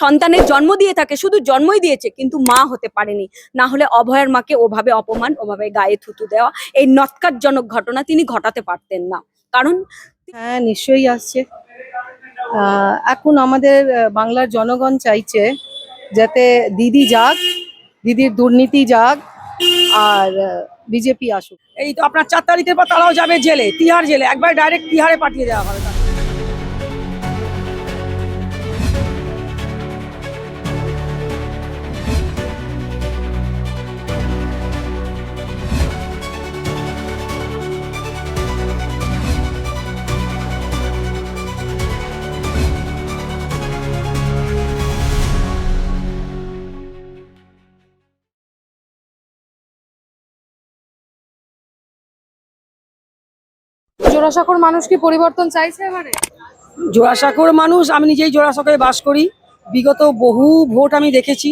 সন্তানের জন্ম দিয়ে থাকে, শুধু জন্মই দিয়েছে কিন্তু মা হতে পারেনি। না হলে অভয়ার মাকে ওভাবে অপমান, ওভাবে গায়ে থুতু দেওয়া, এই নৎকারজনক ঘটনা তিনি ঘটাতে পারতেন না। কারণ হ্যাঁ, নিশ্চয়ই আসছে। এখন আমাদের বাংলার জনগণ চাইছে যাতে দিদি যাক, দিদির দুর্নীতি যাক, আর বিজেপি আসুক। এই তো আপনার 4 তারিখের পর তারাও যাবে জেলে, তিহার জেলে, একবার ডাইরেক্ট তিহারে পাঠিয়ে দেওয়া হবে তাদের। জোড়াসাঁকোর মানুষ কি পরিবর্তন চাইছে এবারে? জোড়াসাঁকোর মানুষ, আমি নিজেই জোড়াসাঁকোয় বাস করি, বিগত বহু ভোট আমি দেখেছি।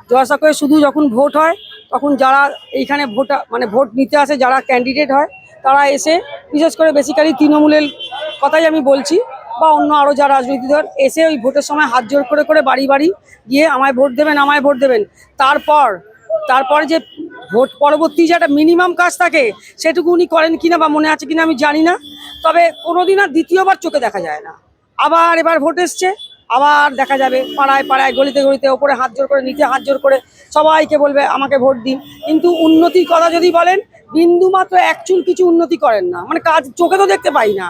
জোড়াসাঁকোয় শুধু যখন ভোট হয় তখন যারা এইখানে ভোট নিতে আসে, যারা ক্যান্ডিডেট হয় তারা এসে, বিশেষ করে বেসিক্যালি তৃণমূলের কথাই আমি বলছি, বা অন্য আরও যারা রাজনৈতিক দল এসে ওই ভোটের সময় হাত জোর করে করে বাড়ি বাড়ি গিয়ে আমায় ভোট দেবেন, আমায় ভোট দেবেন। তারপর যে ভোট পরবর্তী যে একটা মিনিমাম কাজ থাকে সেটুকু উনি করেন কিনা বা মনে আছে কিনা আমি জানি না, তবে কোনোদিন আর দ্বিতীয়বার চোখে দেখা যায় না। আবার এবার ভোট এসছে, আবার দেখা যাবে পাড়ায় পাড়ায় গলিতে গলিতে ওপরে হাত জোর করে, নিচে হাত জোর করে সবাইকে বলবে আমাকে ভোট দিন। কিন্তু উন্নতির কথা যদি বলেন, বিন্দু মাত্র এক চুল কিছু উন্নতি করেন না। মানে কাজ চোখে তো দেখতে পাই না।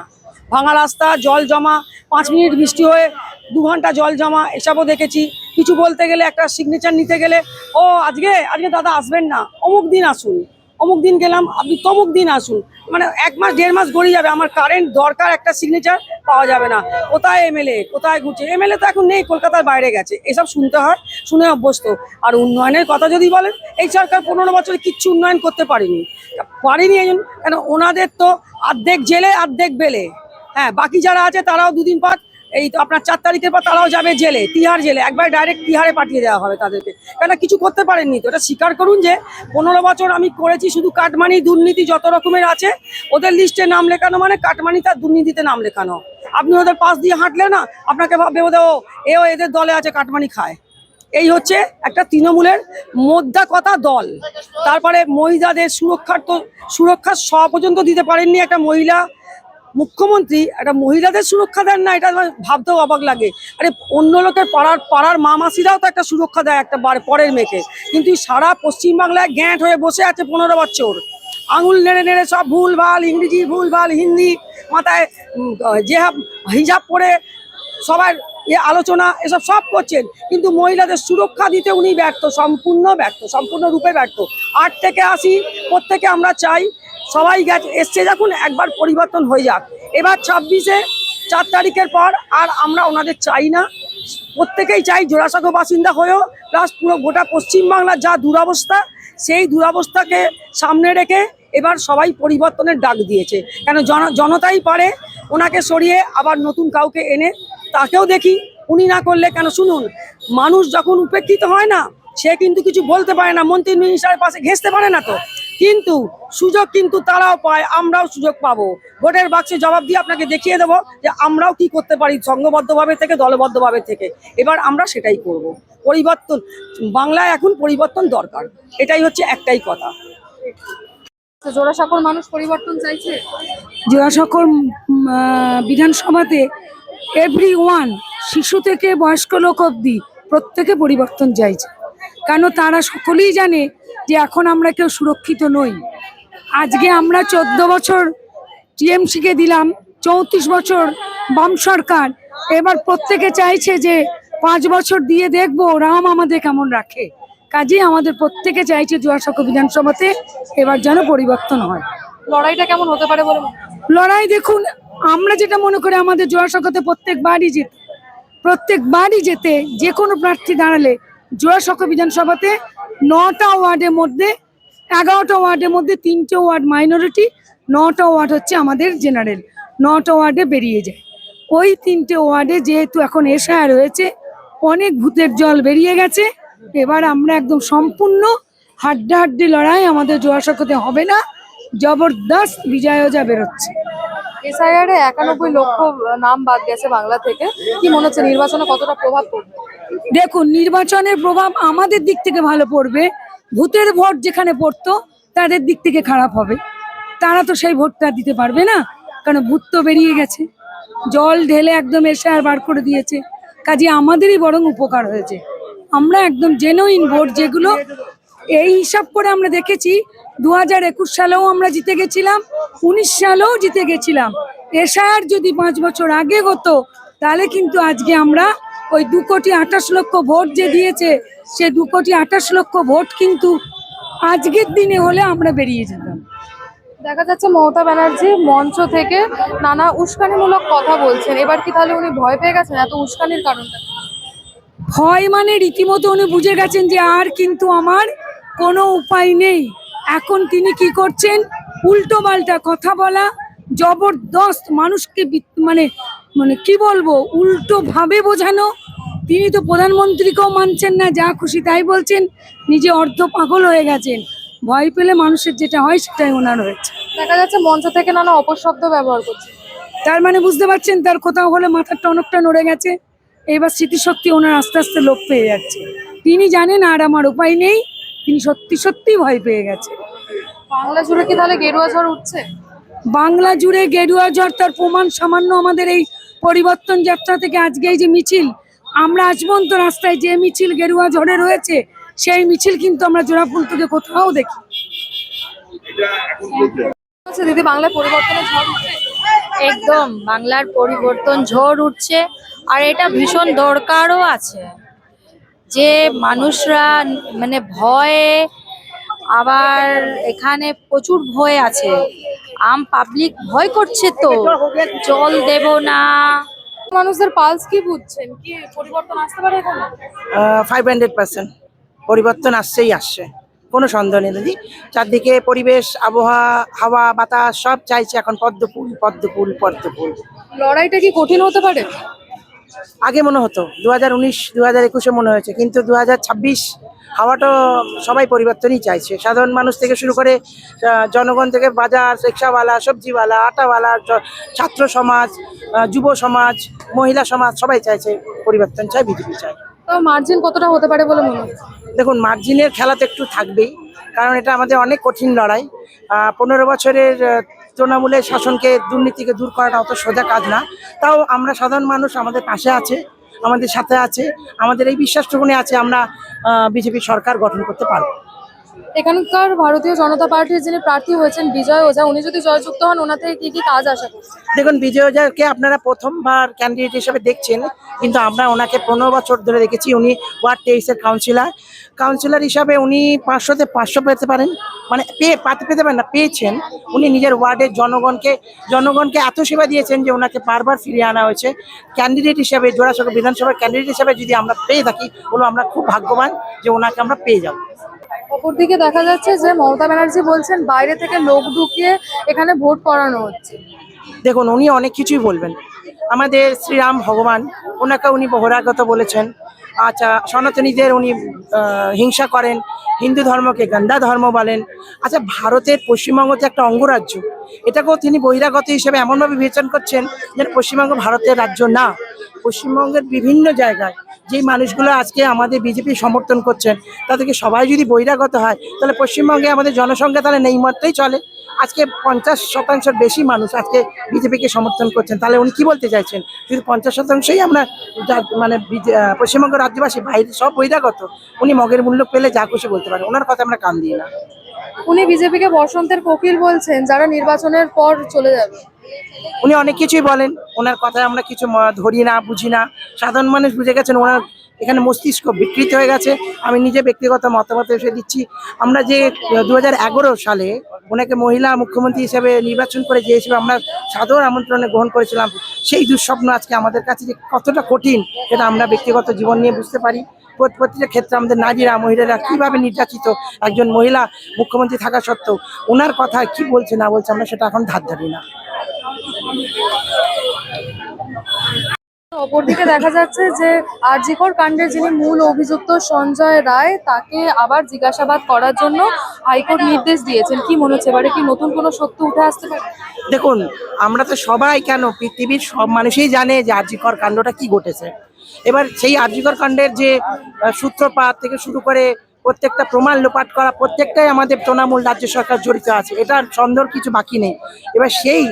ভাঙা রাস্তা, জল জমা, 5 মিনিট বৃষ্টি হয়ে 2 ঘন্টা জল জমা, এসবও দেখেছি। কিছু বলতে গেলে, একটা সিগনেচার নিতে গেলে, ও আজকে দাদা আসবেন না, অমুক দিন আসুন, অমুক দিন গেলাম, আপনি তমুক দিন আসুন। মানে 1 মাস 1.5 মাস গড়িয়ে যাবে, আমার কারেন্ট দরকার, একটা সিগনেচার পাওয়া যাবে না। কোথায় এমএলএ, কোথায় ঘুরছে? এমএলএ তো এখন নেই, কলকাতার বাইরে গেছে। এসব শুনতে হয়, শুনে অভ্যস্ত। আর উন্নয়নের কথা যদি বলেন, এই সরকার 15 বছরে কিচ্ছু উন্নয়ন করতে পারেনি এই জন্য, কেন ওনাদের তো অর্ধেক জেলে অর্ধেক বেলে। হ্যাঁ, বাকি যারা আছে তারাও দুদিন পর, এই তো আপনার 4 তারিখের পর তারাও যাবে জেলে, তিহার জেলে, একবার ডাইরেক্ট তিহারে পাঠিয়ে দেওয়া হবে তাদেরকে। কেন কিছু করতে পারেননি তো, এটা স্বীকার করুন যে 15 বছর আমি করেছি, শুধু কাটমানি দুর্নীতি যত রকমের আছে ওদের লিস্টে নাম লেখানো, মানে কাটমানি তার দুর্নীতিতে নাম লেখানো। আপনি ওদের পাশ দিয়ে হাঁটলে না, আপনাকে ভাববে এও এদের দলে আছে, কাটমানি খায়। এই হচ্ছে একটা তৃণমূলের মোদ্দা কথা দল। তারপরে মহিলাদের সুরক্ষা পর্যন্ত দিতে পারেননি। একটা মহিলা মুখ্যমন্ত্রী একটা মহিলাদের সুরক্ষা দেন না, এটা ভাবতেও অবাক লাগে। আরে অন্য লোকের পাড়ার মা মাসিরাও তো একটা সুরক্ষা দেয় একটা পরের মেয়েকে, কিন্তু সারা পশ্চিমবাংলায় গ্যাঁট হয়ে বসে আছে 15 বছর, আঙুল নেড়ে নেড়ে সব ভুলভাল ইংরেজি, ভুলভাল হিন্দি, মাথায় যে হিজাব পরে সবার আলোচনা, এসব সব করছেন, কিন্তু মহিলাদের সুরক্ষা দিতে উনি সম্পূর্ণরূপে ব্যর্থ। 8 থেকে 80 প্রত্যেকে আমরা চাই সবাই এসছে, যখন একবার পরিবর্তন হয়ে যাক। এবার 26-এ 4 তারিখের পর আর আমরা ওনাদের চাই না। প্রত্যেকেই চাই জোড়াসাঁকো বাসিন্দা হয়েও, প্লাস পুরো গোটা পশ্চিমবাংলার যা দুরবস্থা, সেই দুরবস্থাকে সামনে রেখে এবার সবাই পরিবর্তনের ডাক দিয়েছে। কেন জনতাই পারে ওনাকে সরিয়ে আবার নতুন কাউকে এনে, তাকেও দেখি। উনি না করলে কেন, শুনুন, মানুষ যখন উপেক্ষিত হয় না, সে কিন্তু কিছু বলতে পারে না, মন্ত্রী মিনিস্টারের পাশে ঘেঁষতে পারে না তো, কিন্তু সুযোগ কিন্তু তারাও পায়, আমরাও সুযোগ পাবো। ভোটের বাক্সে জবাব দিয়ে আপনাকে দেখিয়ে দেবো যে আমরাও কি করতে পারি, সংঘবদ্ধভাবে থেকে, দলবদ্ধভাবে থেকে। এবার আমরা সেটাই করব। পরিবর্তন বাংলায় এখন পরিবর্তন দরকার, এটাই হচ্ছে একটাই কথা। জোড়াসাঁকোর মানুষ পরিবর্তন চাইছে? জোড়াসাঁকোর বিধানসভাতে এভরিওয়ান, শিশু থেকে বয়স্ক লোক অবধি প্রত্যেকে পরিবর্তন চাইছে। কেন তারা সকলেই জানে যে এখন আমরা কেউ সুরক্ষিত নই। আজকে আমরা 14 বছর টিএমসিকে দিলাম, 34 বছর বাম সরকার, এবার প্রত্যেকে চাইছে যে 5 বছর দিয়ে দেখবো রাম আমাদের কেমন রাখে। কাজেই আমাদের প্রত্যেকে চাইছে জোড়াসাঁকো বিধানসভাতে এবার যেন পরিবর্তন হয়। লড়াইটা কেমন হতে পারে বলে? লড়াই দেখুন, আমরা যেটা মনে করি আমাদের জোড়াসাঁকোতে প্রত্যেকবারই যেতে যে কোনো প্রার্থী দাঁড়ালে জোড়াসাঁকো বিধানসভাতে 9টা ওয়ার্ডের মধ্যে 11টা ওয়ার্ডের মধ্যে 3টে ওয়ার্ড মাইনরিটি, 9টা ওয়ার্ড হচ্ছে আমাদের জেনারেল, 9টা ওয়ার্ডে বেরিয়ে যায়। ওই 3টে ওয়ার্ডে যেহেতু এখন এসআইআর হয়েছে, অনেক ভূতের জল বেরিয়ে গেছে। এবার আমরা একদম সম্পূর্ণ হাড্ডাহাড্ডি লড়াই আমাদের জোড়াসাঁকোতে হবে না, জবরদস্ত বিজয়ও যা বেরোচ্ছে। এসআইআর এ 91 লক্ষ নাম বাদ গেছে বাংলা থেকে, কি মনে হচ্ছে নির্বাচনে কতটা প্রভাব পড়বে? দেখুন, নির্বাচনের প্রভাব আমাদের দিক থেকে ভালো পড়বে, ভূতের ভোট যেখানে পড়তো তাদের দিক থেকে খারাপ হবে। তারা তো সেই ভোটটা দিতে পারবে না, কারণ ভূত তো বেরিয়ে গেছে, জল ঢেলে একদম এসে আর বার করে দিয়েছে। কাজে আমাদেরই বরং উপকার হয়েছে। আমরা একদম জেনুইন ভোট যেগুলো, এই হিসাব করে আমরা দেখেছি 2021 সালেও আমরা জিতে গেছিলাম, 19 সালেও জিতে গেছিলাম। এসআর যদি 5 বছর আগে হতো তাহলে কিন্তু আজকে আমরা ওই 2,28,00,000 ভোট যে দিয়েছে, সে 2,28,00,000 ভোট কিন্তু আজকের দিনে হলে আমরা বেরিয়ে যেতাম। দেখা যাচ্ছে মমতা ব্যানার্জি মঞ্চ থেকে নানা উস্কানিমূলক কথা বলছেন, এবার কি তাহলে উনি ভয় পেয়ে গেছেন? এত উস্কানির কারণটা কি? ভয় মানে রীতিমতো উনি বুঝে গেছেন যে আর কিন্তু আমার কোনো উপায় নেই। এখন তিনি কি করছেন, উল্টো পাল্টা কথা বলা, জবরদস্ত মানুষকে মানে মানে কি বলবো, উল্টো ভাবে বোঝানো। তিনি তো প্রধানমন্ত্রীকেও মানছেন না, যা খুশি তাই বলছেন, নিজে অর্ধ পাগল হয়ে গেছেন। ভয় পেলে মানুষের যেটা হয় সেটাই ওনার হয়েছে। দেখা যাচ্ছে মঞ্চ থেকে নানা অপশব্দ ব্যবহার করছে। তার মানে বুঝতে পারছেন, তার কোথাও হলে মাথার টনকটা নড়ে গেছে, এবার স্মৃতিশক্তি ওনার আস্তে আস্তে লোপ পেয়ে যাচ্ছে। তিনি জানেন আর আমার উপায় নেই, তিনি সত্যি সত্যি ভয় পেয়ে গেছে। বাংলা জুড়ে কি তাহলে গেরুয়া ঝড় উঠছে? বাংলা জুড়ে গেরুয়া ঝড়, তার প্রমাণ সামান্য আমাদের এই পরিবর্তন যাত্রা থেকে আজকে এই যে মিছিল, আমরা আজ পর্যন্ত রাস্তায় যে মিছিল গেরুয়া ঝড়ে রয়েছে, সেই মিছিল কিন্তু আমরা জোড়াফুল থেকে কোথাও দেখি। আচ্ছা দিদি, বাংলায় পরিবর্তনের ঝড় উঠছে? একদম বাংলার পরিবর্তন ঝড় উঠছে, আর এটা ভীষণ দরকারও আছে। যে মানুষরা মানে ভয়ে, আবার এখানে প্রচুর ভয় আছে, আম পাবলিক ভয় করছে, তো জল দেব না। মানুষদের পালস কি বুঝছেন, কি পরিবর্তন আসতে পারে এখন? 500% পরিবর্তন আসছেই আসছে, কোনো সন্দেহ নেই দিদি। চারদিকে পরিবেশ, আবহাওয়া, হাওয়া বাতাস সব চাইছে এখন পদ্মফুল পদ্মফুল পদ্মফুল। লড়াইটা কি কঠিন হতে পারে? আগে মনে হতো 2019 2021-এ মনে হয়েছে, কিন্তু 2026 হাওয়াটা সবাই পরিবর্তনই চাইছে। সাধারণ মানুষ থেকে শুরু করে জনগণ থেকে বাজার, রিক্সাওয়ালা, সবজিওয়ালা, আটাওয়ালা, ছাত্র সমাজ, যুব সমাজ, মহিলা সমাজ সবাই চাইছে পরিবর্তন, চায় বিজেপি চায়। তো মার্জিন কতটা হতে পারে বলে মনে হচ্ছে? দেখুন, মার্জিনের খেলা তো একটু থাকবেই, কারণ এটা আমাদের অনেক কঠিন লড়াই। 15 বছরের তৃণমূলের শাসনকে, দুর্নীতিকে দূর করাটা অত সোজা কাজ না। তাও আমরা সাধারণ মানুষ, আমাদের পাশে আছে, আমাদের সাথে আছে, আমাদের এই বিশ্বাসটুকুনি আছে, আমরা বিজেপি সরকার গঠন করতে পারবো। এখানকার ভারতীয় জনতা পার্টির যিনি প্রার্থী হয়েছেন বিজয় ওঝা, উনি যদি জয়যুক্ত হন, ওনার থেকে কি কি কাজ আশা করছেন? দেখুন, বিজয় ওঝাকে আপনারা প্রথমবার ক্যান্ডিডেট হিসেবে দেখছেন, কিন্তু আমরা ওনাকে 15 বছর ধরে দেখেছি। উনি ওয়ার্ড 23-এর কাউন্সিলর হিসাবে উনি 500-তে 500 পেতে পারেন, মানে পেতে পারেন না, পেয়েছেন। উনি নিজের ওয়ার্ডের জনগণকে এত সেবা দিয়েছেন যে ওনাকে বারবার ফিরিয়ে আনা হয়েছে। ক্যান্ডিডেট হিসাবে, জোড়াসাঁকো বিধানসভার ক্যান্ডিডেট হিসাবে যদি আমরা পেয়ে থাকি, বলো আমরা খুব ভাগ্যবান যে ওনাকে আমরা পেয়ে যাব। অপরদিকে দেখা যাচ্ছে যে মমতা ব্যানার্জি বলছেন বাইরে থেকে লোক ঢুকিয়ে এখানে ভোট করানো হচ্ছে। দেখুন, উনি অনেক কিছুই বলবেন। আমাদের শ্রীরাম ভগবান, ওনাকে উনি বহিরাগত বলেছেন। আচ্ছা, সনাতনীদের উনি হিংসা করেন, হিন্দু ধর্মকে গন্দা ধর্ম বলেন। আচ্ছা, ভারতের পশ্চিমবঙ্গ তো একটা অঙ্গরাজ্য, এটাকেও তিনি বহিরাগত হিসেবে এমনভাবে বিবেচনা করছেন যেন পশ্চিমবঙ্গ ভারতের রাজ্য না। পশ্চিমবঙ্গের বিভিন্ন জায়গায় যেই মানুষগুলো আজকে আমাদের বিজেপি সমর্থন করছেন, তাদেরকে সবাই যদি বহিরাগত হয়, তাহলে পশ্চিমবঙ্গে আমাদের জনসংখ্যা তাহলে নেই মাত্রই চলে। আজকে 50% বেশি মানুষ আজকে বিজেপিকে সমর্থন করছেন, তাহলে উনি কি বলতে চাইছেন? যদি 50%ই আমরা মানে পশ্চিমবঙ্গ রাজ্যবাসী, বাইরে সব বহিরাগত, উনি মগের মূল্য পেলে যা খুশি বলতে পারে, ওনার কথা আমরা কান দিই না। উনি বিজেপিকে বসন্তের কোকিল বলছেন, যারা নির্বাচনের পর চলে যাবে। উনি অনেক কিছুই বলেন, ওনার কথায় আমরা কিছু ধরি না, বুঝি না। সাধারণ মানুষ বুঝে গেছেন ওনার এখানে মস্তিষ্ক বিকৃত হয়ে গেছে। আমি নিজে ব্যক্তিগত মতামত এসে দিচ্ছি, আমরা যে 2011 সালে ওনাকে মহিলা মুখ্যমন্ত্রী হিসেবে নির্বাচন করে যে হিসেবে আমরা সাদর আমন্ত্রণে গ্রহণ করেছিলাম, সেই দুঃস্বপ্ন আজকে আমাদের কাছে যে কতটা কঠিন, সেটা আমরা ব্যক্তিগত জীবন নিয়ে বুঝতে পারি। প্রত্যেকটা ক্ষেত্রে আমাদের নারীরা, মহিলারা কীভাবে নির্যাতিত, একজন মহিলা মুখ্যমন্ত্রী থাকা সত্ত্বেও ওনার কথা কি বলছে না বলছে আমরা সেটা এখন ধার ধারি না। অপরদিকে দেখা যাচ্ছে যে আরজিকর কাণ্ডের যিনি মূল অভিযুক্ত সঞ্জয় রায়, তাকে আবার জিজ্ঞাসাবাদ করার জন্য হাইকোর্ট নির্দেশ দিয়েছেন। কি মনে হচ্ছে এবারে কি নতুন কোনো সত্য উঠে আসতে পারে? দেখুন, আমরা তো সবাই কেন পৃথিবীর সব মানুষই জানে যে আরজিকর কাণ্ডটা কি ঘটেছে। এবার সেই আরজিকর কাণ্ডের যে সূত্রপাত থেকে শুরু করে প্রত্যেকটা প্রমাণ লোপাট করা, প্রত্যেকটাই আমাদের তৃণমূল রাজ্য সরকার জড়িত আছে, এটার সন্দেহর কিছু বাকি নেই। এবার সেই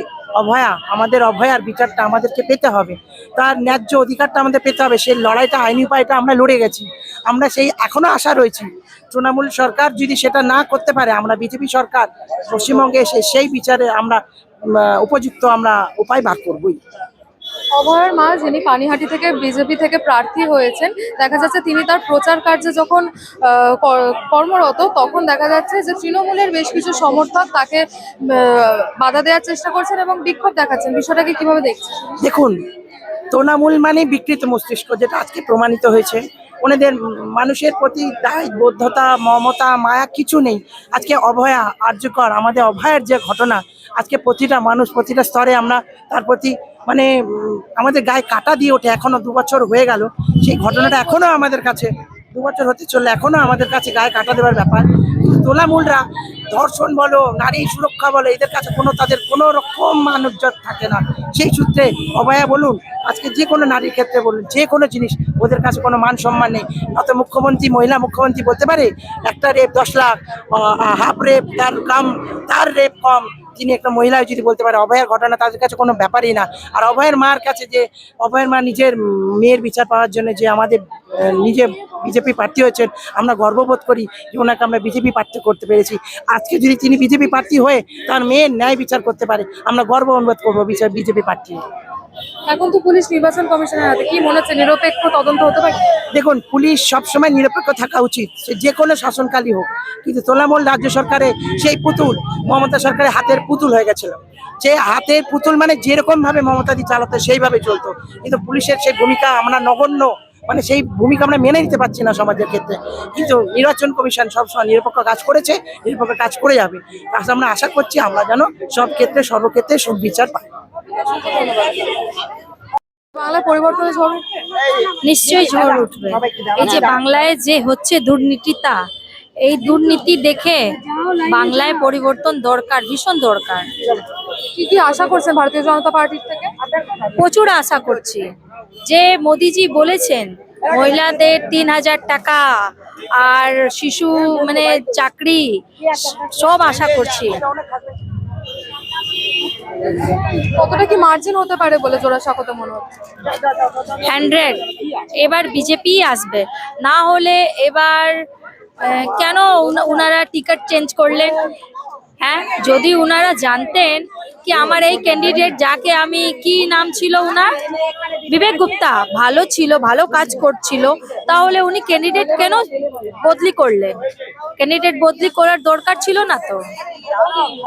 আমাদের অভয়ার বিচারটা আমাদেরকে পেতে হবে, তার ন্যায্য অধিকারটা আমাদের পেতে হবে। সেই লড়াইটা, আইনি উপায়টা আমরা লড়ে গেছি, আমরা সেই এখনো আশা রয়েছি। তৃণমূল সরকার যদি সেটা না করতে পারে, আমরা বিজেপি সরকার পশ্চিমবঙ্গে এসে সেই বিচারে আমরা উপযুক্ত আমরা উপায় বার করবই। অভয়ার মা, যিনি পানিহাটি থেকে বিজেপি থেকে প্রার্থী হয়েছেন, দেখা যাচ্ছে তিনি তার প্রচার কার্যে যখন কর্মরত, তখন দেখা যাচ্ছে যে তৃণমূলের বেশ কিছু সমর্থক তাকে বাধা দেওয়ার চেষ্টা করছেন এবং বিক্ষোভ দেখাচ্ছেন। বিষয়টাকে কিভাবে দেখছেন? দেখুন, তৃণমূল মানে বিকৃত মস্তিষ্ক, যেটা আজকে প্রমাণিত হয়েছে। ওনাদের মানুষের প্রতি দায়বদ্ধতা, মমতা, মায়া কিছু নেই। আজকে অভয়া, আর্যকর, আমাদের অভয়ের যে ঘটনা, আজকে প্রতিটা মানুষ, প্রতিটা স্তরে আমরা তার প্রতি মানে আমাদের গায়ে কাটা দিয়ে ওঠে। এখনো 2 বছর হয়ে গেল, সেই ঘটনাটা এখনো আমাদের কাছে 2 বছর হতে চললে এখনো আমাদের কাছে গায়ে কাটা দেওয়ার ব্যাপার। কিন্তু তৃণমূলরা ধর্ষণ বলো, নারী সুরক্ষা বলো, এদের কাছে তাদের কোনো রকম মানুষজন থাকে না। সেই সূত্রে অভয়া বলুন, আজকে যে কোনো নারীর ক্ষেত্রে বলুন, যে কোনো জিনিস, ওদের কাছে কোনো মান সম্মান নেই। অত মুখ্যমন্ত্রী, মহিলা মুখ্যমন্ত্রী বলতে পারে একটা রেপ 10 লাখ, হাফ রেপ তার রেপ কম। তিনি একটা মহিলা যদি বলতে পারে অভয়ের ঘটনা তাদের কাছে কোনো ব্যাপারই না। আর অভয়ের মার কাছে, যে অভয়ের মা নিজের মেয়ের বিচার পাওয়ার জন্য যে আমাদের নিজে বিজেপি প্রার্থী হয়েছেন, আমরা গর্ববোধ করি যে ওনাকে আমরা বিজেপি প্রার্থী করতে পেরেছি। আজকে যদি তিনি বিজেপি প্রার্থী হয়ে তার মেয়ের ন্যায় বিচার করতে পারে, আমরা গর্ব অনুভব করবো বিজেপি প্রার্থী। এখন তো পুলিশ নির্বাচন কমিশনের হাতে, কি মনে হচ্ছে নিরপেক্ষ তদন্ত হতে পারে? দেখুন, পুলিশ সবসময় নিরপেক্ষ থাকা উচিত, সে যে কোনো শাসনকালই হোক। কিন্তু তৃণমূল রাজ্য সরকারে সেই পুতুল, মমতা সরকারের হাতের পুতুল হয়ে গেছিল। যে হাতের পুতুল মানে যেরকম ভাবে মমতাদি চালাতো সেইভাবে চলতো। কিন্তু পুলিশের সেই ভূমিকা আমরা নগণ্য, মানে সেই ভূমিকা আমরা মেনে নিতে পারছি না সমাজের ক্ষেত্রে। কিন্তু নির্বাচন কমিশন সবসময় নিরপেক্ষ কাজ করেছে, নিরপেক্ষ কাজ করে যাবে। তার আমরা আশা করছি আমরা যেন সব ক্ষেত্রে, সর্বক্ষেত্রে সুবিচার পাই। বাংলায় পরিবর্তনের ঝড় উঠবে? নিশ্চয়ই ঝড় উঠবে। এই যে বাংলায় যে হচ্ছে দুর্নীতিটা, এই দুর্নীতি দেখে বাংলায় পরিবর্তন দরকার, ভীষণ দরকার। কি কি আশা করছেন ভারতীয় জনতা পার্টির থেকে? প্রচুর আশা করছি। যে মোদিজি বলেছেন মহিলাদের 3000 টাকা আর শিশু মানে চাকরি, সব আশা করছি। কতটা কি মার্জিন হতে পারে বলে জোড়াসাঁকোতে মনে হচ্ছে? 100 এবার বিজেপি আসবে। না হলে এবার কেন উনারা টিকিট চেঞ্জ করলেন? হ্যাঁ, যদি উনারা জানতেন কি আমার এই ক্যান্ডিডেট, যাকে আমি, কি নাম ছিল উনার, বিবেক গুপ্তা, ভালো ছিল, ভালো কাজ করছিল, তাহলে উনি ক্যান্ডিডেট কেন বদলি করলেন? ক্যান্ডিডেট বদলি করার দরকার ছিল না তো।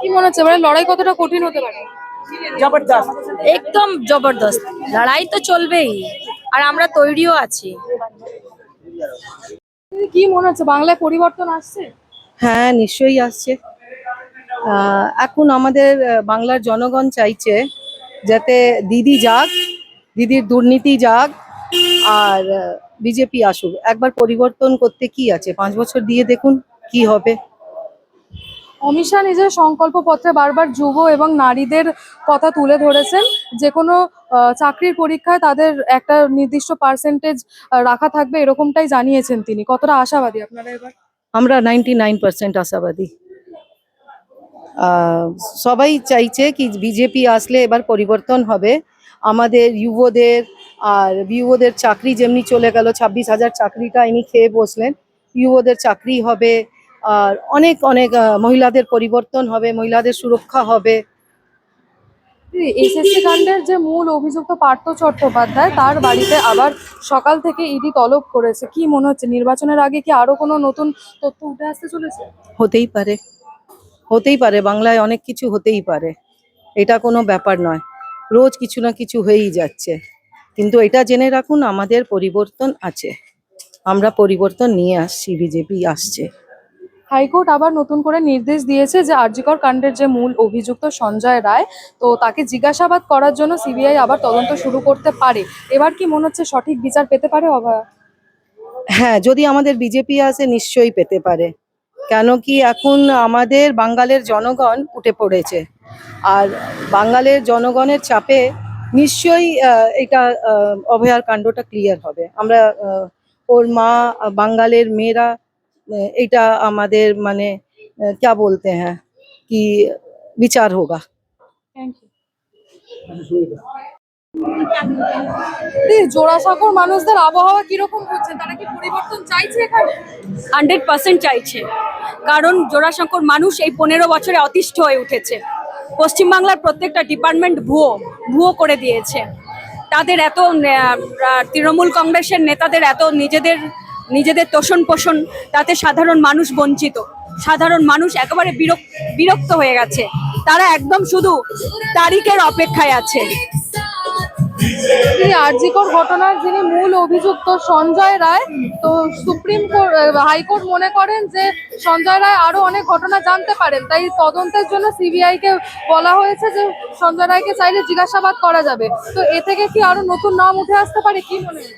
কি মনে হচ্ছে এবারে লড়াই কতটা কঠিন হতে পারে? জবরদস্ত। একদম জবরদস্ত, লড়াই তো চলবেই, আর আমরা তৈরিও আছি। কি মনে হচ্ছে বাংলায় পরিবর্তন আসছে? হ্যাঁ, নিশ্চয়ই আসছে। এখন আমাদের বাংলার জনগণ চাইছে যাতে দিদি যাক, দিদির দুর্নীতি যাক, আর বিজেপি আসুক। একবার পরিবর্তন করতে কি আছে, 5 বছর দিয়ে দেখুন কি হবে। অমিত শাহ নিজের সংকল্প পত্রে বারবার যুব এবং নারীদের কথা তুলে ধরেছেন। যে কোনো চাকরির পরীক্ষায় তাদের একটা নির্দিষ্ট পার্সেন্টেজ রাখা থাকবে, এরকমটাই জানিয়েছেন তিনি। কতটা আশাবাদী আপনারা এবার? আমরা 99% আশাবাদী। সবাই চাইছে কি বিজেপি আসলে এবার পরিবর্তন হবে। আমাদের যুবদের চাকরি যেমনি চলে গেল, 26,000 চাকরিটা ইনি খেয়ে বসলেন। যুবদের চাকরি হবে, আর অনেক অনেক মহিলাদের পরিবর্তন হবে, মহিলাদের সুরক্ষা হবে। এসএসসি কাণ্ডের যে মূল অভিযুক্ত পার্থ চট্টোপাধ্যায়, তার বাড়িতে আবার সকাল থেকে ইডি তলব করেছে। কি মনে হচ্ছে নির্বাচনের আগে কি আরো কোনো নতুন তথ্য উঠে আসতে চলেছে? হতেই পারে, হতেই পারে, বাংলায় অনেক কিছু হতেই পারে, এটা কোনো ব্যাপার নয়। রোজ কিছু না কিছু হয়েই যাচ্ছে, কিন্তু এটা জেনে রাখুন আমাদের পরিবর্তন আছে, আমরা পরিবর্তন নিয়ে আসছি, বিজেপি আসছে। হাইকোর্ট আবার নতুন করে নির্দেশ দিয়েছে যে আরজিকর কাণ্ডের যে মূল অভিযুক্ত সঞ্জয় রায়, তো তাকে জিজ্ঞাসাবাদ করার জন্য সিবিআই আবার তদন্ত শুরু করতে পারে। এবার কি মনে হচ্ছে সঠিক বিচার পেতে পারে অভয়া? হ্যাঁ, যদি আমাদের বিজেপি আসে নিশ্চয়ই পেতে পারে। কেন কি এখন আমাদের বাঙালির জনগণ উঠে পড়েছে, আর বাঙালির জনগণের চাপে নিশ্চয়ই এটা অভয়ার কাণ্ডটা ক্লিয়ার হবে। আমরা ওর মা, বাঙালির মেয়েরা, এটা আমাদের মানে क्या बोलते हैं कि विचार होगा। Thank you. জোড়াসাঁকোর মানুষদের আবহাওয়া কিরকম হচ্ছে, তারা কি পরিবর্তন চাইছে এখানে? 100% চাইছে, কারণ জোড়াসাঁকোর মানুষ এই 15 বছরে অতিষ্ঠ হয়ে উঠেছে। পশ্চিমবাংলার প্রত্যেকটা ডিপার্টমেন্ট ভুয়ো করে দিয়েছে। তাদের এত তৃণমূল কংগ্রেসের নেতাদের এত নিজেদের তোষণ পোষণ, তাতে সাধারণ মানুষ বঞ্চিত। সাধারণ মানুষ একেবারে বিরক্ত হয়ে গেছে। তারা একদম শুধু তারিখের অপেক্ষায় আছে। এই আরজিকর ঘটনার যিনি মূল অভিযুক্ত সঞ্জয় রায়, তো সুপ্রিম কোর্ট, হাইকোর্ট মনে করেন যে সঞ্জয় রায় আরো অনেক ঘটনা জানতে পারেন, তাই তদন্তের জন্য সিবিআই কে বলা হয়েছে যে সঞ্জয় রায়কে চাইলে জিজ্ঞাসাবাদ করা যাবে। তো এ থেকে কি আরো নতুন নাম উঠে আসতে পারে, কি মনে হয়?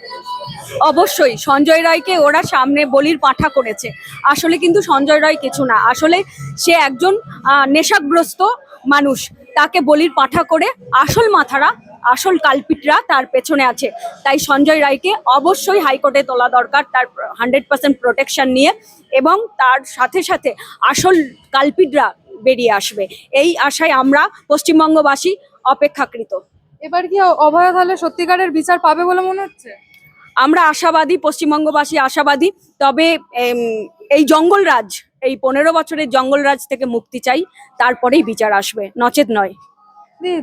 অবশ্যই সঞ্জয় রায়কে ওরা সামনে বলির পাঁঠা করেছে। আসলে কিন্তু সঞ্জয় রায় কিছু না, আসলে সে একজন নেশাগ্রস্ত মানুষ। তাকে বলির পাঁঠা করে আসল কালপিটরা তার পেছনে আছে। তাই সঞ্জয় রায়কে অবশ্যই হাইকোর্টে তোলা দরকার, তার 100% প্রোটেকশন নিয়ে, এবং তার সাথে সাথে আসল কালপিটরা বেরিয়ে আসবে। এই আশায় আমরা পশ্চিমবঙ্গবাসী অপেক্ষাকৃত। এবার কি অভয়া তাহলে সত্যিকারের বিচার পাবে বলে মনে হচ্ছে? আমরা আশাবাদী, পশ্চিমবঙ্গবাসী আশাবাদী। তবে এই জঙ্গলরাজ, এই 15 বছরের জঙ্গলরাজ থেকে মুক্তি চাই, তারপরেই বিচার আসবে, নচেত নয়।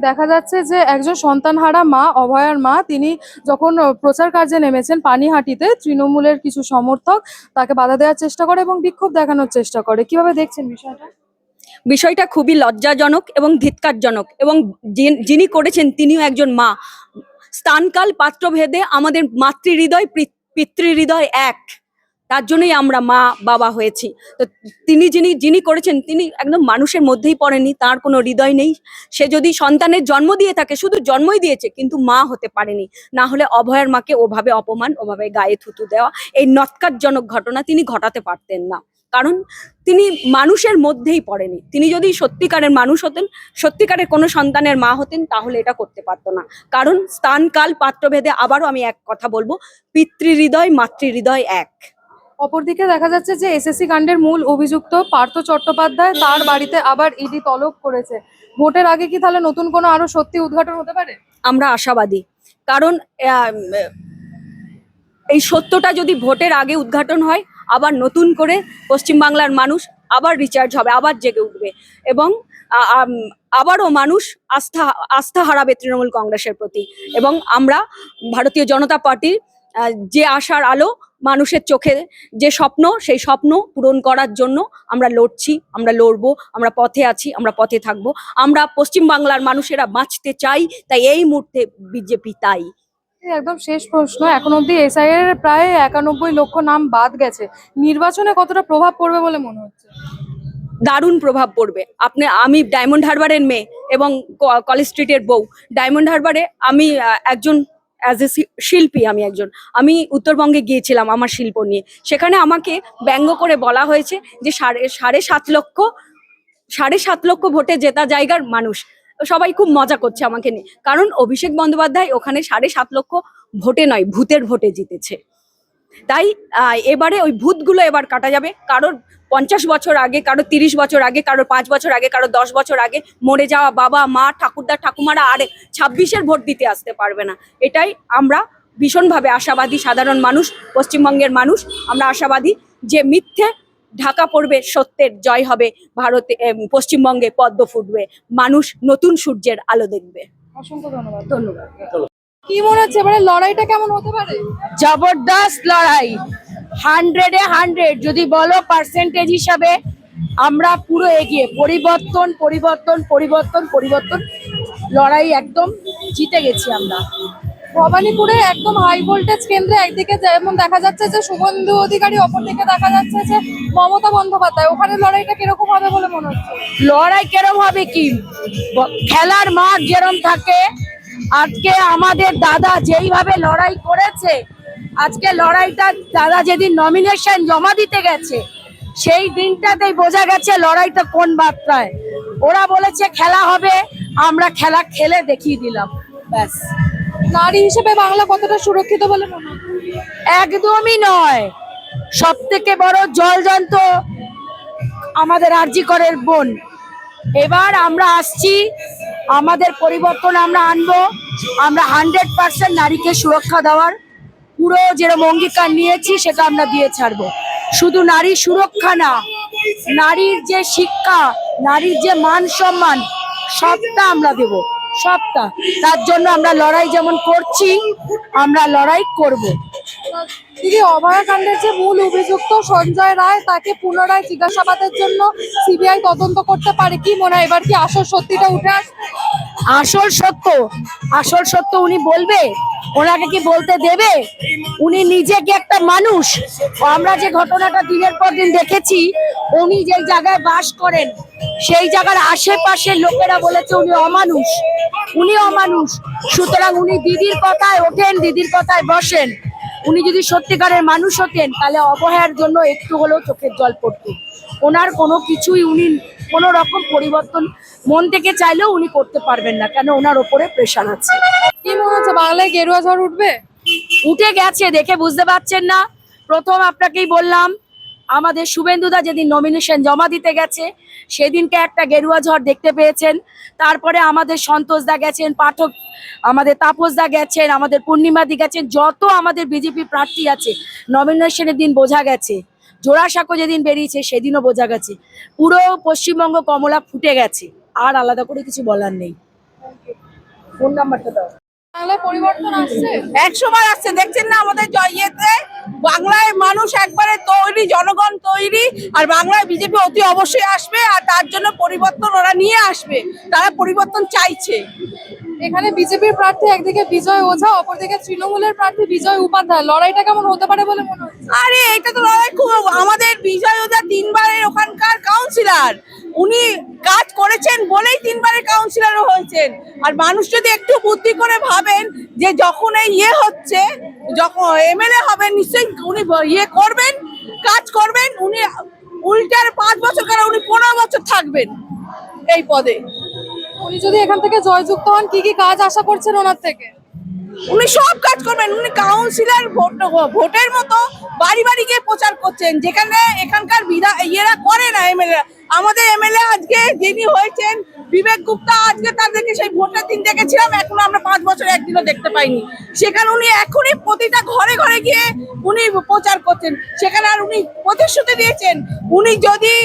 দেখা যাচ্ছে যে একজন সন্তানহারা মা, অভয়ার মা, তিনি যখন প্রচার কার্যে নেমেছেন পানিহাটিতে, তৃণমূলের কিছু সমর্থক তাকে বাধা দেওয়ার চেষ্টা করে এবং বিক্ষোভ দেখানোর চেষ্টা করে। কিভাবে দেখছেন বিষয়টা? বিষয়টা খুবই লজ্জাজনক এবং ধিক্কারজনক, এবং যিনি করেছেন তিনিও একজন মা। স্থানকাল পাত্রভেদে আমাদের মাতৃহৃদয় পিতৃহৃদয় এক, তার জন্যই আমরা মা বাবা হয়েছি। তো যিনি করেছেন তিনি একদম মানুষের মধ্যেই পড়েনি, তার কোনো হৃদয় নেই। সে যদি সন্তানের জন্ম দিয়ে থাকে, শুধু জন্মই দিয়েছে কিন্তু মা হতে পারেনি, না হলে অভয়ার মাকে ওভাবে অপমান, ওভাবে গায়ে থুতু দেওয়া, এই নৎকারজনক ঘটনা তিনি ঘটাতে পারতেন না। কারণ তিনি মানুষের মধ্যেই পড়েনি। তিনি যদি সত্যিকারের মানুষ হতেন, সত্যিকারের কোনো সন্তানের মা হতেন, তাহলে এটা করতে পারতো না। কারণ স্থান কাল পাত্রভেদে, আবারও আমি এক কথা বলবো, পিতৃহৃদয় মাতৃহৃদয় এক। অপরদিকে দেখা যাচ্ছে যে এসএসসি কাণ্ডের মূল অভিযুক্ত পার্থ চট্টোপাধ্যায়, তার বাড়িতে আবার ইডি তলব করেছে। ভোটের আগে কি তাহলে নতুন কোনো আরো সত্যি উদ্ঘাটন হতে পারে? আমরা আশাবাদী, কারণ এই সত্যটা যদি ভোটের আগে উদ্ঘাটন হয়, আবার নতুন করে পশ্চিমবাংলার মানুষ আবার রিচার্জ হবে, আবার জেগে উঠবে, এবং আবারও মানুষ আস্থা হারাবে তৃণমূল কংগ্রেসের প্রতি। এবং আমরা ভারতীয় জনতা পার্টির যে আশার আলো, মানুষের চোখে যে স্বপ্ন, সেই স্বপ্ন পূরণ করার জন্য আমরা লড়ছি, আমরা লড়বো, আমরা পথে আছি, আমরা পথে থাকবো। আমরা পশ্চিমবাংলার মানুষেরা বাঁচতে চাই, তাই এই মুহূর্তে বিজেপি তাই। একদম শেষ প্রশ্ন, এখন অব্দি এসআইআর এর প্রায় 91 লক্ষ নাম বাদ গেছে, নির্বাচনে কতটা প্রভাব পড়বে বলে মনে হচ্ছে? দারুণ প্রভাব পড়বে। আমি ডায়মন্ড হারবারের মেয়ে এবং কলেজ স্ট্রিটের বউ। ডায়মন্ড হারবারে আমি একজন অ্যাজ এ শিল্পী, আমি উত্তরবঙ্গে গিয়েছিলাম আমার শিল্প নিয়ে। সেখানে আমাকে ব্যঙ্গ করে বলা হয়েছে যে সাড়ে সাত লক্ষ ভোটে জেতা জায়গার মানুষ। সবাই খুব মজা করছে আমাকে নিয়ে, কারণ অভিষেক বন্দ্যোপাধ্যায় ওখানে 7.5 লক্ষ ভোটে নয়, ভূতের ভোটে জিতেছে। তাই এবারে ওই ভূতগুলো এবার কাটা যাবে। কারোর 50 বছর আগে, কারোর 30 বছর আগে, কারোর 5 বছর আগে, কারোর 10 বছর আগে মরে যাওয়া বাবা মা ঠাকুরদা ঠাকুমারা আর 26-এর ভোট দিতে আসতে পারবে না। এটাই আমরা ভীষণভাবে আশাবাদী। সাধারণ মানুষ, পশ্চিমবঙ্গের মানুষ আমরা আশাবাদী যে মিথ্যে ঢাকা পড়বে, সত্যের জয় হবে। পশ্চিমবঙ্গে পদ্ম ফুটবে, মানুষ নতুন সূর্যের আলো দেখবে। অসংখ্য ধন্যবাদ। ধন্যবাদ। কি মনে হচ্ছে এবারে লড়াইটা কেমন হতে পারে? জবরদস্ত লড়াই, 100-এ 100। যদি বলো পার্সেন্টেজ হিসাবে, আমরা পুরো এগিয়ে। পরিবর্তন পরিবর্তন পরিবর্তন পরিবর্তন, লড়াই একদম জিতে গেছি আমরা। ভবানীপুরে একদম হাই ভোল্টেজ কেন্দ্রে একদিকে যেমন দেখা যাচ্ছে যে শুভেন্দু অধিকারী, অপরদিকে দেখা যাচ্ছে যে মমতা বন্দ্যোপাধ্যায়, ওখানে লড়াইটা কিরকম হবে বলে মনে হচ্ছে? লড়াই কেরম হবে কি, খেলার মাঠ যেরম থাকে, আজকে আমাদের দাদা যেইভাবে লড়াই করেছে, আজকে লড়াইটা দাদা যেদিন নমিনেশন জমা দিতে গেছে সেই দিনটাতেই বোঝা গেছে লড়াইটা কোন মাত্রায়। ওরা বলেছে খেলা হবে, আমরা খেলা খেলে দেখিয়ে দিলাম, ব্যাস। নারী হিসেবে বাংলা কতটা সুরক্ষিত বলে মনে হচ্ছে? একদমই নয়। সব থেকে বড় জলযন্ত্র আমাদের আরজি করের বোন। এবার আমরা আসছি, আমাদের পরিবর্তন আমরা আনবো, আমরা 100% নারীকে সুরক্ষা দেওয়ার পুরো যেরকম অঙ্গীকার নিয়েছি সেটা আমরা দিয়ে ছাড়বো। শুধু নারী সুরক্ষা না, নারীর যে শিক্ষা, নারীর যে মান সম্মান, সবটা আমরা দেব, সবটা। তার জন্য আমরা লড়াই যেমন করছি, আমরা লড়াই করব। দিদি, অভয়াকাণ্ডের যে মূল অভিযুক্ত সঞ্জয় রায়, তাকে পুনরায় জিজ্ঞাসাবাদের জন্য সিবিআই তদন্ত করতে পারে, কি মনে হয় এবার কি আসল সত্যিটা উঠে আসবে? আসল সত্য উনি বলবে, ওনাকে কি বলতে দেবে? উনি নিজে কি একটা মানুষ? আমরা যে ঘটনাটা দিনের পর দিন দেখেছি, উনি যে জায়গায় বাস করেন সেই জায়গার আশেপাশের লোকেরা বলেছে উনি অমানুষ, উনি অমানুষ। সুতরাং উনি দিদির কথায় ওঠেন, দিদির কথায় বসেন। উনি যদি সত্যিকারের মানুষ হতেন তাহলে অবহেলার জন্য একটু হলেও চোখের জল পড়তো। ওনার কোনো কিছুই, উনি কোনো রকম পরিবর্তন মন থেকে চাইলেও উনি করতে পারবেন না, কেন ওনার ওপরে প্রেশার আছে। কি মনে হচ্ছে বাংলায় গেরুয়া ঝড় উঠবে? উঠে গেছে, দেখে বুঝতে পারছেন না? প্রথম আপনাকেই বললাম, আমাদের শুভেন্দুদা যেদিন নমিনেশন জমা দিতে গেছে সেদিনকে একটা গেরুয়া ঝড় দেখতে পেয়েছেন। তারপরে আমাদের সন্তোষদা গেছেন, পাঠক আমাদের তাপসদা গেছেন, আমাদের পূর্ণিমাদি গেছেন, যত আমাদের বিজেপি প্রার্থী আছে নমিনেশনের দিন বোঝা গেছে। জোড়াসাঁকো যেদিন বেরিয়েছে সেদিনও বোঝা গেছে। পুরো পশ্চিমবঙ্গ কমলা ফুটে গেছে, আর আলাদা করে কিছু বলার নেই। ফোন নাম্বারটা দাও। বাংলায় পরিবর্তন আসছে? 100 বার আসছে, দেখছেন না আমাদের ইয়েতে বাংলায় মানুষ একবারে তৈরি, জনগণ তৈরি, আর বাংলায় বিজেপি অতি অবশ্যই আসবে, আর তার জন্য পরিবর্তন ওরা নিয়ে আসবে, তারা পরিবর্তন চাইছে। এখানে বিজেপির প্রার্থী একদিকে বিজয় ওঝা, অপরদিকে তৃণমূলের প্রার্থী বিজয় উপাধ্যায়, লড়াইটা কেমন হতে পারে বলে মনে হচ্ছে? আরে এটা তো লড়াই খুব, আমাদের বিজয় ওঝা 3 বারের ওখানকার কাউন্সিলর, উনি কাজ করেছেন বলেই 3 বারের কাউন্সিলরও হয়েছেন। আর মানুষ যদি একটু বুদ্ধি করে ভাবেন যে যখন এই হচ্ছে, যখন এমএলএ হবেন নিশ্চয়ই উনি করবেন, কাজ করবেন, উনি উল্টার 5 বছর কেন, উনি 15 বছর থাকবেন এই পদে। উনি যদি এখান থেকে জয়যুক্ত হন, কি কি কাজ আশা করছেন ওনার থেকে? উনি সব কাজ করবেন, উনি কাউন্সিলর ভোটের মতো বাড়ি বাড়ি গিয়ে প্রচার করছেন, যেখানে এখানকার ইয়েরা করে না এমএলএ। আমাদের এমএলএ আজকে যিনি হয়েছেন বিবেক গুপ্তা, আজকে তাদেরকে সেই ভোটের দিন দেখেছিলাম, এখনো আমরা 5 বছর একদিনও দেখতে পাইনি। সেখানে উনি এখনই প্রতিটা ঘরে ঘরে গিয়ে উনি প্রচার করছেন, সেখানে আর উনি প্রতিশ্রুতি দিয়েছেন উনি যদি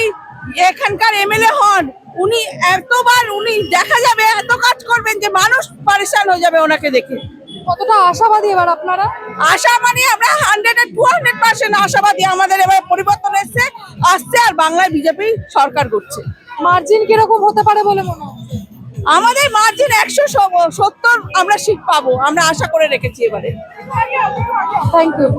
এখানকার এমএলএ হন, উনি এতবার উনি দেখা যাবে, এত কাজ করবেন যে মানুষ পরেশান হয়ে যাবে ওনাকে দেখে। কতটা আশাবাদী এবার আপনারা? আশা মানে আমরা 100% আশাবাদী, আমাদের এবার পরিবর্তন আসছে, আর বাংলায় বিজেপি সরকার করছে। মার্জিন কিরকম হতে পারে বলে মনে হচ্ছে? আমাদের মার্জিন 170 আমরা সিট পাবো, আমরা আশা করে রেখেছি এবারে। Thank you.